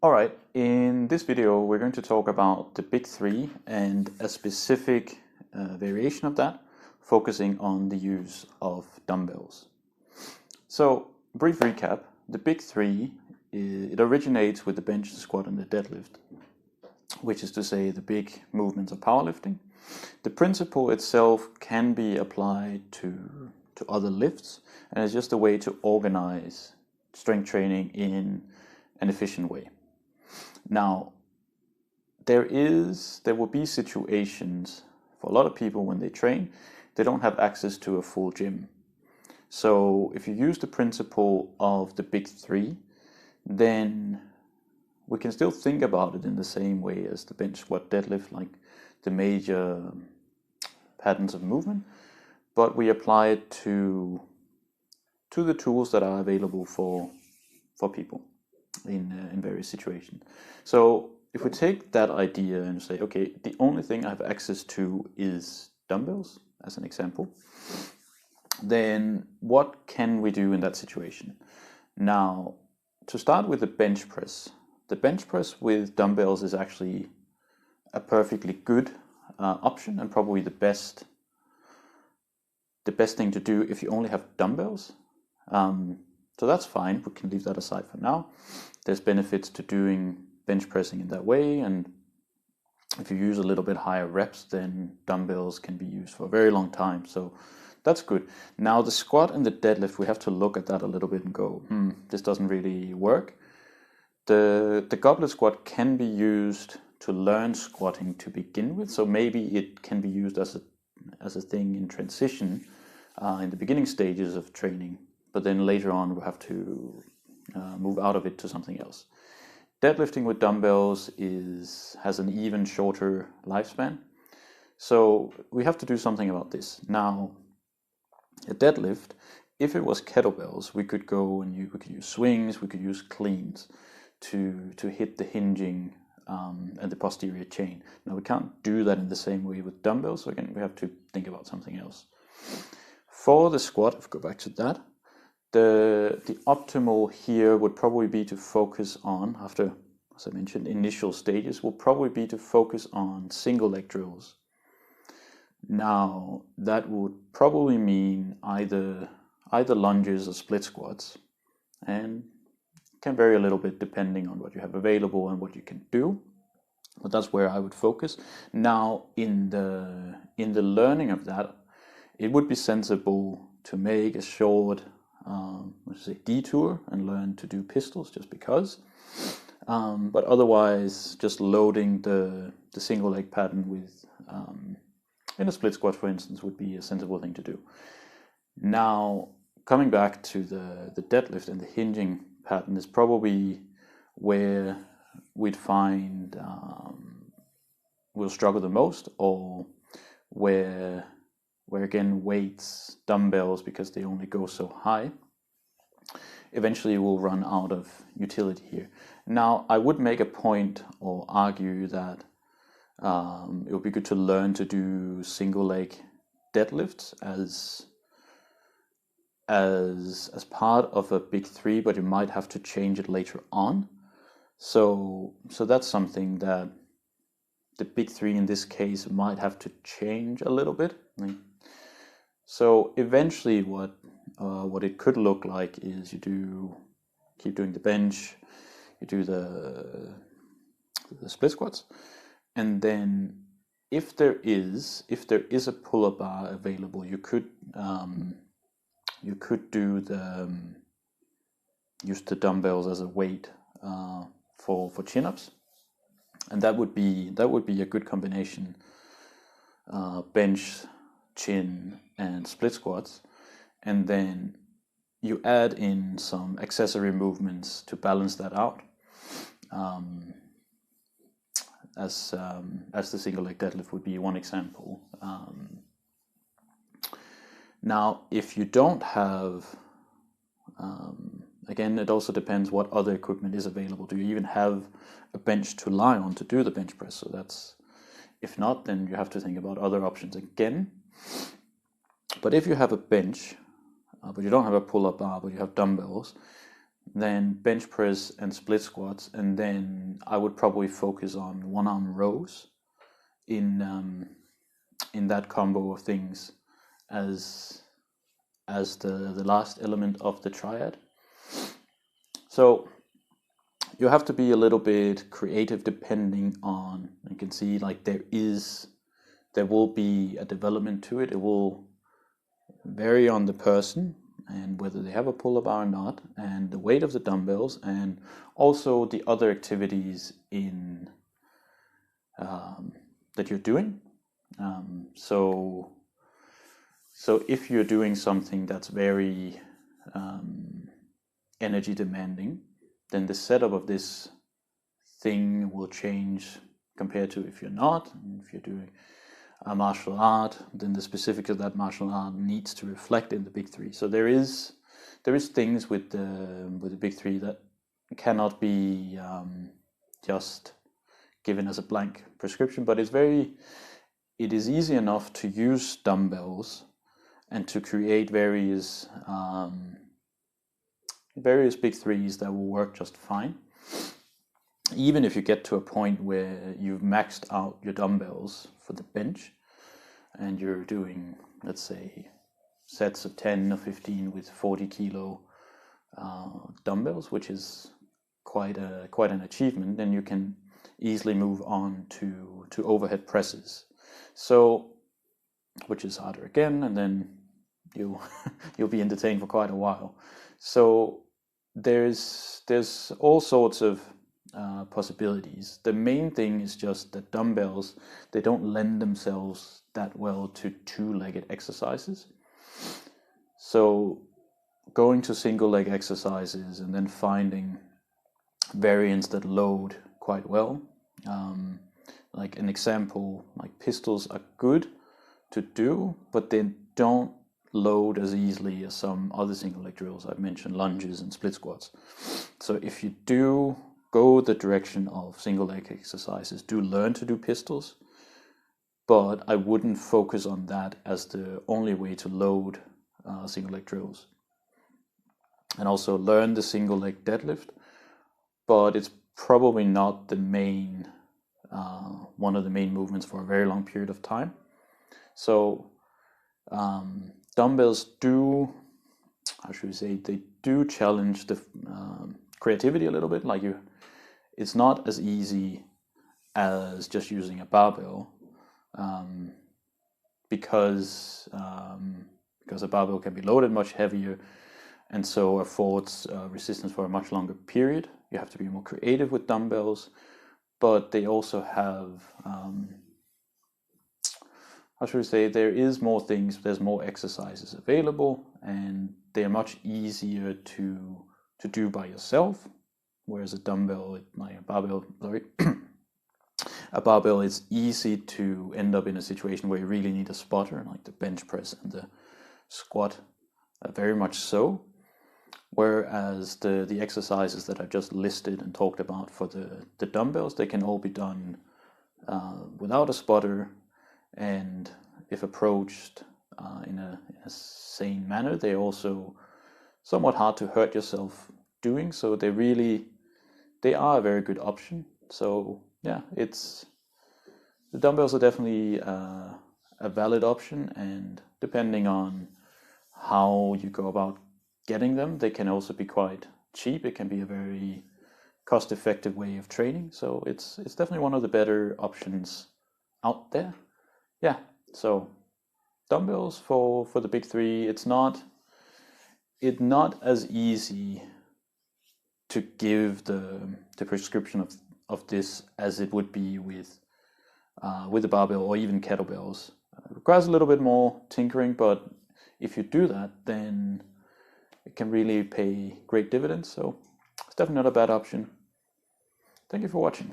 Alright, in this video we're going to talk about the big three and a specific variation of that, focusing on the use of dumbbells. So, brief recap, the big three, it originates with the bench, the squat and the deadlift, which is to say the big movements of powerlifting. The principle itself can be applied to other lifts, and it's just a way to organize strength training in an efficient way. Now, there will be situations for a lot of people when they train, they don't have access to a full gym. So if you use the principle of the big three, then we can still think about it in the same way as the bench, squat, deadlift, like the major patterns of movement, but we apply it to the tools that are available for people in various situations. So if we take that idea and say, okay, the only thing I have access to is dumbbells, as an example, then what can we do in that situation? Now, to start with the bench press with dumbbells is actually a perfectly good option, and probably the best thing to do if you only have dumbbells. So that's fine, we can leave that aside for now. There's benefits to doing bench pressing in that way, and if you use a little bit higher reps, then dumbbells can be used for a very long time, so that's good. Now the squat and the deadlift, we have to look at that a little bit and go, this doesn't really work. The goblet squat can be used to learn squatting to begin with, so maybe it can be used as a thing in transition in the beginning stages of training, but then later on we'll have to move out of it to something else. Deadlifting with dumbbells has an even shorter lifespan, so we have to do something about this. Now, a deadlift, if it was kettlebells, we could go and we could use swings, we could use cleans to hit the hinging and the posterior chain. Now we can't do that in the same way with dumbbells, so again we have to think about something else. For the squat, if we go back to that, the optimal here would probably be to focus on, after, as I mentioned, initial stages, will probably be to focus on single leg drills. Now, that would probably mean either lunges or split squats, and can vary a little bit depending on what you have available and what you can do, but that's where I would focus. Now, in the learning of that, it would be sensible to make a short detour and learn to do pistols just because, but otherwise just loading the single leg pattern with in a split squat, for instance, would be a sensible thing to do. Now, coming back to the deadlift and the hinging pattern is probably where we'd find we'll struggle the most, or where again weights, dumbbells, because they only go so high, eventually will run out of utility here. Now, I would make a point or argue that it would be good to learn to do single leg deadlifts as part of a big three, but you might have to change it later on. So that's something that the big three in this case might have to change a little bit. So eventually what it could look like is you keep doing the bench, you do the split squats, and then if there is a pull-up bar available, you could do use the dumbbells as a weight for chin-ups, and that would be a good combination, bench, chin, and split squats, and then you add in some accessory movements to balance that out, as the single leg deadlift would be one example. Now, if you don't have, again, it also depends what other equipment is available. Do you even have a bench to lie on to do the bench press? So that's, if not, then you have to think about other options again. But if you have a bench, but you don't have a pull-up bar, but you have dumbbells, then bench press and split squats, and then I would probably focus on one arm rows in that combo of things as the last element of the triad. So you have to be a little bit creative depending on, you can see like there will be a development to it. It will vary on the person and whether they have a pull-up bar or not, and the weight of the dumbbells, and also the other activities in that you're doing. So if you're doing something that's very energy demanding, then the setup of this thing will change compared to if you're not. If you're doing a martial art, then the specifics of that martial art needs to reflect in the big three. So there is things with the big three that cannot be just given as a blank prescription, but it is easy enough to use dumbbells and to create various big threes that will work just fine. Even if you get to a point where you've maxed out your dumbbells for the bench and you're doing, let's say, sets of 10 or 15 with 40 kilo dumbbells, which is quite an achievement, then you can easily move on to overhead presses. So, which is harder again, and then you'll be entertained for quite a while. So there's all sorts of possibilities. The main thing is just that dumbbells, they don't lend themselves that well to two-legged exercises. So going to single leg exercises and then finding variants that load quite well. Like an example, like pistols are good to do, but they don't load as easily as some other single leg drills. I've mentioned lunges and split squats. So if you do go the direction of single leg exercises, do learn to do pistols, but I wouldn't focus on that as the only way to load single leg drills. And also learn the single leg deadlift, but it's probably not the main one of the main movements for a very long period of time. So dumbbells do, how should we say, they do challenge the creativity a little bit. Like it's not as easy as just using a barbell, because a barbell can be loaded much heavier, and so affords resistance for a much longer period. You have to be more creative with dumbbells, but they also have, how should we say, there's more exercises available, and they're much easier to do by yourself, whereas a barbell is easy to end up in a situation where you really need a spotter, like the bench press and the squat, very much so. Whereas the exercises that I've just listed and talked about for the dumbbells, they can all be done without a spotter, and if approached in a sane manner, they're also somewhat hard to hurt yourself doing. So they are a very good option. So yeah, the dumbbells are definitely a valid option, and depending on how you go about getting them, they can also be quite cheap. It can be a very cost-effective way of training. So it's definitely one of the better options out there. Yeah, so dumbbells for the big three, it's not as easy to give the prescription of this as it would be with the barbell or even kettlebells. It requires a little bit more tinkering, but if you do that, then it can really pay great dividends. So it's definitely not a bad option. Thank you for watching.